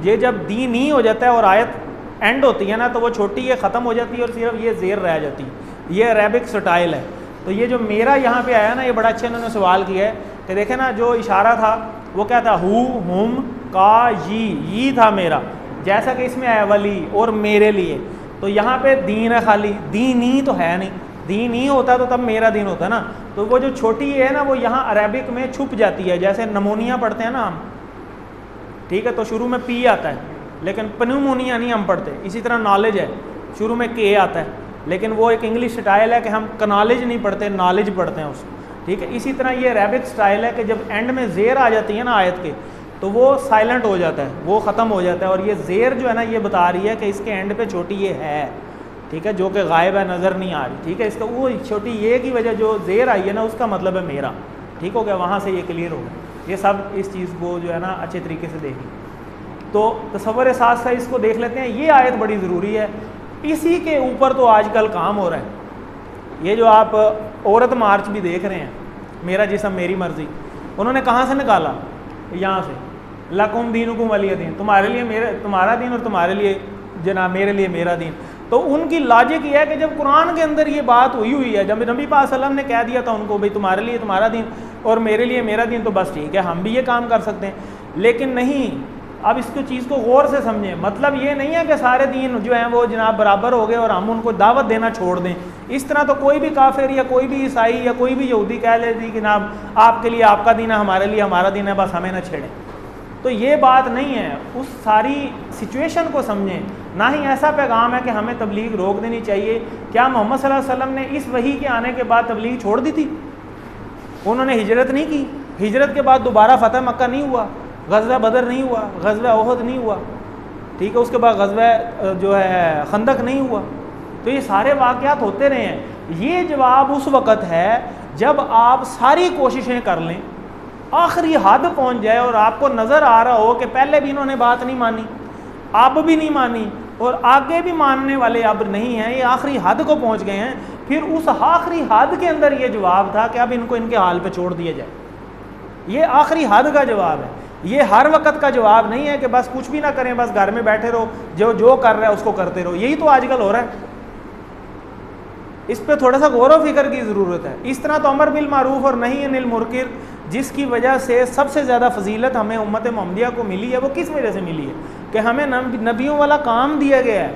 ये जब दीन ही हो जाता है और आयत एंड होती है ना, तो वो छोटी ये ख़त्म हो जाती है और सिर्फ ये ज़ेर रह जाती है, ये अरेबिक स्टाइल है। तो ये जो मेरा यहाँ पे आया ना, ये बड़ा अच्छा इन्होंने सवाल किया है कि देखें ना, जो इशारा था वो क्या था, हु हुम का ये था मेरा, जैसा कि इसमें आया वली और मेरे लिए। तो यहाँ पे दीन है खाली, दीन ही तो है नहीं, दीन ही होता तो तब मेरा दीन होता ना। तो वो जो छोटी है ना, वो यहाँ अरेबिक में छुप जाती है, जैसे नमोनिया पढ़ते हैं ना हम, ठीक है। तो शुरू में पी आता है लेकिन पन्यूमोनिया नहीं हम पढ़ते, इसी तरह नॉलेज है, शुरू में के आता है, लेकिन वो एक इंग्लिश स्टाइल है कि हम कनॉलेज नहीं पढ़ते, नॉलेज पढ़ते हैं उसको, ठीक है। इसी तरह ये अरेबिक स्टाइल है कि जब एंड में ज़ेर आ जाती है ना आयत के, तो वो साइलेंट हो जाता है, वो ख़त्म हो जाता है। और ये ज़ेर जो है ना, ये बता रही है कि इसके एंड पे छोटी ये है, ठीक है, जो कि गायब है, नज़र नहीं आ रही, ठीक है। इसका वो छोटी ये की वजह जो ज़ेर आई है ना, उसका मतलब है मेरा, ठीक हो गया, वहाँ से ये क्लियर हो गया। ये सब इस चीज़ को जो है ना अच्छे तरीके से देखें। तो तसव्वुर साथ साथ इसको देख लेते हैं। ये आयत बड़ी ज़रूरी है, इसी के ऊपर तो आजकल काम हो रहा है। ये जो आप औरत मार्च भी देख रहे हैं, मेरा जिस्म मेरी मर्ज़ी, उन्होंने कहाँ से निकाला? यहाँ से, लकुम दीनुकुम वलिय दीन, तुम्हारे लिए मेरा तुम्हारा दीन और तुम्हारे लिए जनाब मेरे लिए मेरा दीन। तो उनकी लॉजिक ये है कि जब कुरान के अंदर ये बात हुई है, जब नबी पाक सल्लल्लाहु अलैहि वसल्लम ने कह दिया था उनको भाई तुम्हारे लिए तुम्हारा दीन और मेरे लिए मेरा दीन, तो बस ठीक है, हम भी ये काम कर सकते हैं। लेकिन नहीं, अब इसको चीज़ को गौर से समझें। मतलब ये नहीं है कि सारे दीन जो हैं वो जनाब बराबर हो गए और हम उनको दावत देना छोड़ दें। इस तरह तो कोई भी काफिर या कोई भी ईसाई या कोई भी यहूदी कह लेती कि जनाब आपके लिए आपका दीन है, हमारे लिए हमारा दीन है, बस हमें ना छेड़ें। तो ये बात नहीं है, उस सारी सिचुएशन को समझें। ना ही ऐसा पैगाम है कि हमें तबलीग रोक देनी चाहिए। क्या मोहम्मद सल्लल्लाहु अलैहि वसल्लम ने इस वही के आने के बाद तबलीग छोड़ दी थी? उन्होंने हिजरत नहीं की, हिजरत के बाद दोबारा फ़तह मक्का नहीं हुआ, ग़ज़वा बदर नहीं हुआ, ग़ज़वा ओहद नहीं हुआ, ठीक है, उसके बाद ग़ज़वा जो है खंदक नहीं हुआ। तो ये सारे वाक़यात होते रहे हैं। ये जवाब उस वक़्त है जब आप सारी कोशिशें कर लें, आखिरी हद पहुंच जाए और आपको नज़र आ रहा हो कि पहले भी इन्होंने बात नहीं मानी, अब भी नहीं मानी और आगे भी मानने वाले अब नहीं हैं, ये आखिरी हद को पहुंच गए हैं। फिर उस आखिरी हद के अंदर ये जवाब था कि अब इनको इनके हाल पे छोड़ दिया जाए। ये आखिरी हद का जवाब है, ये हर वक्त का जवाब नहीं है कि बस कुछ भी ना करें, बस घर में बैठे रहो, जो जो कर रहा है उसको करते रहो। यही तो आजकल हो रहा है। इस पर थोड़ा सा गौर व फिक्र की ज़रूरत है। इस तरह तो अमर बिल मारूफ और नहीं अनिल मुनकर, जिसकी वजह से सबसे ज़्यादा फजीलत हमें उम्मत मोहम्मदिया को मिली है, वो किस वजह से मिली है? कि हमें नबियों वाला काम दिया गया है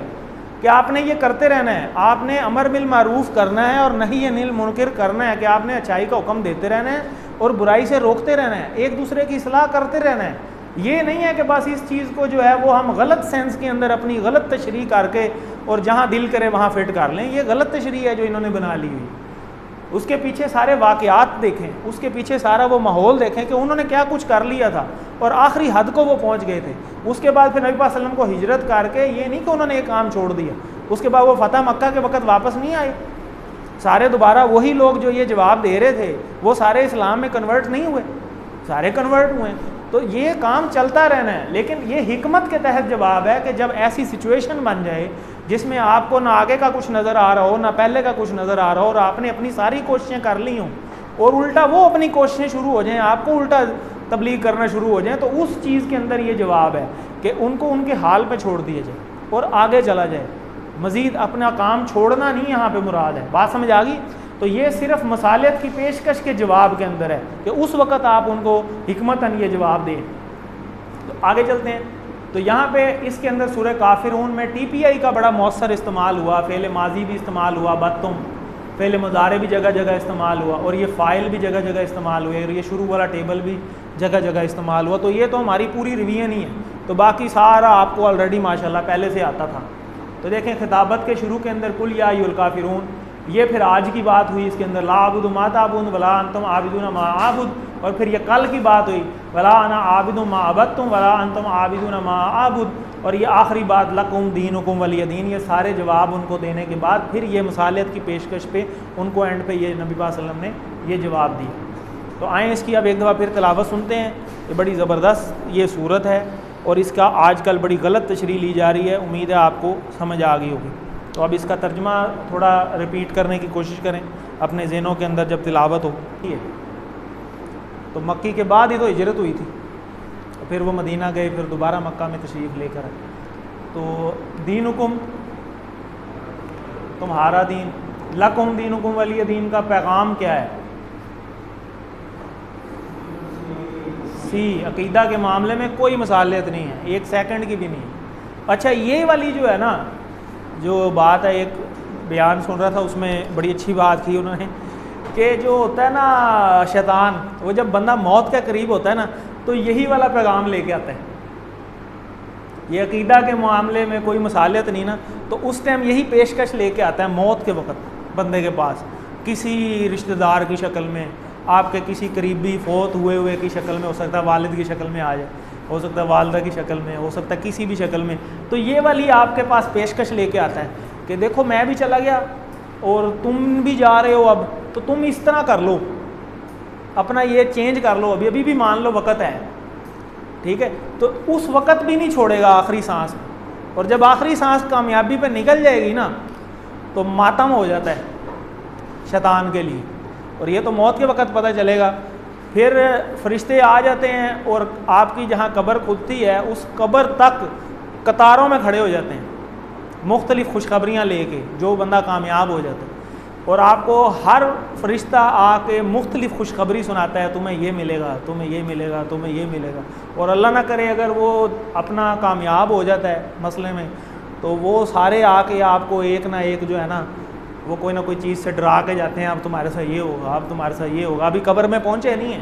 कि आपने ये करते रहना है, आपने अमर बिल मारूफ करना है और नहीं अनिल मुनकर करना है, कि आपने अच्छाई का हुक्म देते रहना है और बुराई से रोकते रहना है, एक दूसरे की इस्लाह करते रहना है। ये नहीं है कि बस इस चीज़ को जो है वो हम गलत सेंस के अंदर अपनी गलत तशरीह करके और जहाँ दिल करे वहाँ फिट कर लें। ये गलत तशरीह है जो इन्होंने बना ली हुई। उसके पीछे सारे वाक़यात देखें, उसके पीछे सारा वो माहौल देखें कि उन्होंने क्या कुछ कर लिया था और आखिरी हद को वो पहुँच गए थे। उसके बाद फिर नबी पाक सल्लल्लाहु अलैहि वसल्लम को हिजरत करके, ये नहीं कि उन्होंने एक काम छोड़ दिया, उसके बाद वो फ़तह मक्का के वक़्त वापस नहीं आए। सारे दोबारा वही लोग जो ये जवाब दे रहे थे वो सारे इस्लाम में कन्वर्ट नहीं हुए, सारे कन्वर्ट हुए। तो ये काम चलता रहना है। लेकिन ये हिकमत के तहत जवाब है कि जब ऐसी सिचुएशन बन जाए जिसमें आपको ना आगे का कुछ नज़र आ रहा हो ना पहले का कुछ नज़र आ रहा हो और आपने अपनी सारी कोशिशें कर ली हों और उल्टा वो अपनी कोशिशें शुरू हो जाएं, आपको उल्टा तबलीग करना शुरू हो जाए, तो उस चीज़ के अंदर ये जवाब है कि उनको उनके हाल पे छोड़ दिया जाए और आगे चला जाए। मज़ीद अपना काम छोड़ना नहीं यहाँ पे मुराद है। बात समझ आ गई? तो ये सिर्फ मसालियत की पेशकश के जवाब के अंदर है कि उस वक़्त आप उनको हिकमतन ये जवाब दें। तो आगे चलते हैं। तो यहाँ पे इसके अंदर सूरह काफिरून में TPI का बड़ा मौसर इस्तेमाल हुआ, फ़ेल माजी भी इस्तेमाल हुआ, बत्तुम फ़ेल मुज़ारे भी जगह जगह इस्तेमाल हुआ और ये फ़ाइल भी जगह जगह इस्तेमाल हुए और ये शुरू वाला टेबल भी जगह जगह इस्तेमाल हुआ। तो ये तो हमारी पूरी रिवीजन ही है, तो बाकी सारा आपको ऑलरेडी माशाल्लाह पहले से आता था। तो देखें खिताबत के शुरू के अंदर कुल या अय्युहल काफिरून, ये फिर आज की बात हुई, इसके अंदर ला अबुदु मा ताबुदून वला अंतुम आबिदून मा आबुद, और फिर ये कल की बात हुई वला अना आबिदुम मा अबदतुम वला अंतुम आबिदून मा आबुद, और ये आखिरी बात लकुम दीनुकुम वलिय दीन। ये सारे जवाब उनको देने के बाद फिर ये मसालियत की पेशकश पे उनको एंड पे ये नबी पाक सल्लल्लाहु अलैहि वसल्लम ने ये जवाब दिया। तो आएँ इसकी अब एक दफ़ा फिर तिलावत सुनते हैं। ये बड़ी ज़बरदस्त ये सूरत है और इसका आजकल बड़ी गलत तशरीह ली जा रही है। उम्मीद है आपको समझ आ गई होगी। तो अब इसका तर्जमा थोड़ा रिपीट करने की कोशिश करें अपने ज़हनों के अंदर जब तिलावत हो। तो मक्की के बाद ही तो हिजरत हुई थी, फिर वो मदीना गए, फिर दोबारा मक्का में तशरीफ़ लेकर आए। तो दीनुकुम तुम्हारा दीन, लकुम दीनुकुम वलिय दीन का पैगाम क्या है? अकीदा के मामले में कोई मसालियत नहीं है, एक सेकंड की भी नहीं है। अच्छा, ये वाली जो है ना जो बात है, एक बयान सुन रहा था उसमें बड़ी अच्छी बात की उन्होंने कि जो होता है ना शैतान, वो जब बंदा मौत के करीब होता है ना तो यही वाला पैगाम लेके आता है। ये अकीदा के मामले में कोई मसालियत नहीं ना, तो उस टाइम यही पेशकश लेके आता है मौत के वक़्त बंदे के पास, किसी रिश्तेदार की शक्ल में, आपके किसी करीबी फौत हुए की शक्ल में, हो सकता है वालिद की शक्ल में आ जाए, हो सकता है वालदा की शक्ल में, हो सकता है किसी भी शक्ल में। तो ये वाली आपके पास पेशकश लेके आता है कि देखो मैं भी चला गया और तुम भी जा रहे हो, अब तो तुम इस तरह कर लो, अपना ये चेंज कर लो, अभी भी मान लो वक़्त है, ठीक है। तो उस वक़्त भी नहीं छोड़ेगा आखिरी सांस में, और जब आखिरी सांस कामयाबी पे निकल जाएगी ना तो मातम हो जाता है शैतान के लिए, और ये तो मौत के वक़्त पता चलेगा। फिर फरिश्ते आ जाते हैं और आपकी जहाँ कब्र खुदती है उस कब्र तक कतारों में खड़े हो जाते हैं, मुख्तलिफ़ खुशखबरियाँ लेके, जो बंदा कामयाब हो जाता है। और आपको हर फरिश्ता आके मुख्तलिफ़ खुशखबरी सुनाता है, तुम्हें ये मिलेगा, तुम्हें ये मिलेगा, तुम्हें ये मिलेगा। और अल्लाह ना करे अगर वो अपना कामयाब हो जाता है मसले में, तो वो सारे आके आपको एक ना एक जो है ना वो कोई ना कोई चीज़ से डरा के जाते हैं, अब तुम्हारे साथ ये होगा, अब तुम्हारे साथ ये होगा। अभी कब्र में पहुँचे नहीं है,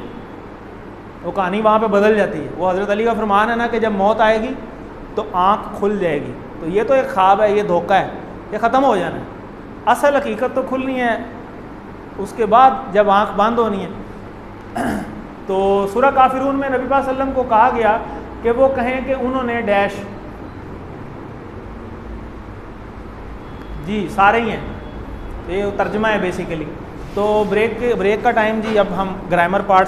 वो कहानी वहाँ पे बदल जाती है। वो हज़रत अली का फरमान है ना कि जब मौत आएगी तो आँख खुल जाएगी। तो ये तो एक ख्वाब है, ये धोखा है, ये ख़त्म हो जाना है। असल हकीकत तो खुलनी है उसके बाद जब आँख बंद होनी है। तो सूरह काफिरून में नबी पाक सल्लम को कहा गया कि वो कहें कि उन्होंने डैश, जी सारे ही हैं, ये तर्जमा है बेसिकली। तो ब्रेक का टाइम जी, अब हम ग्रामर पार्ट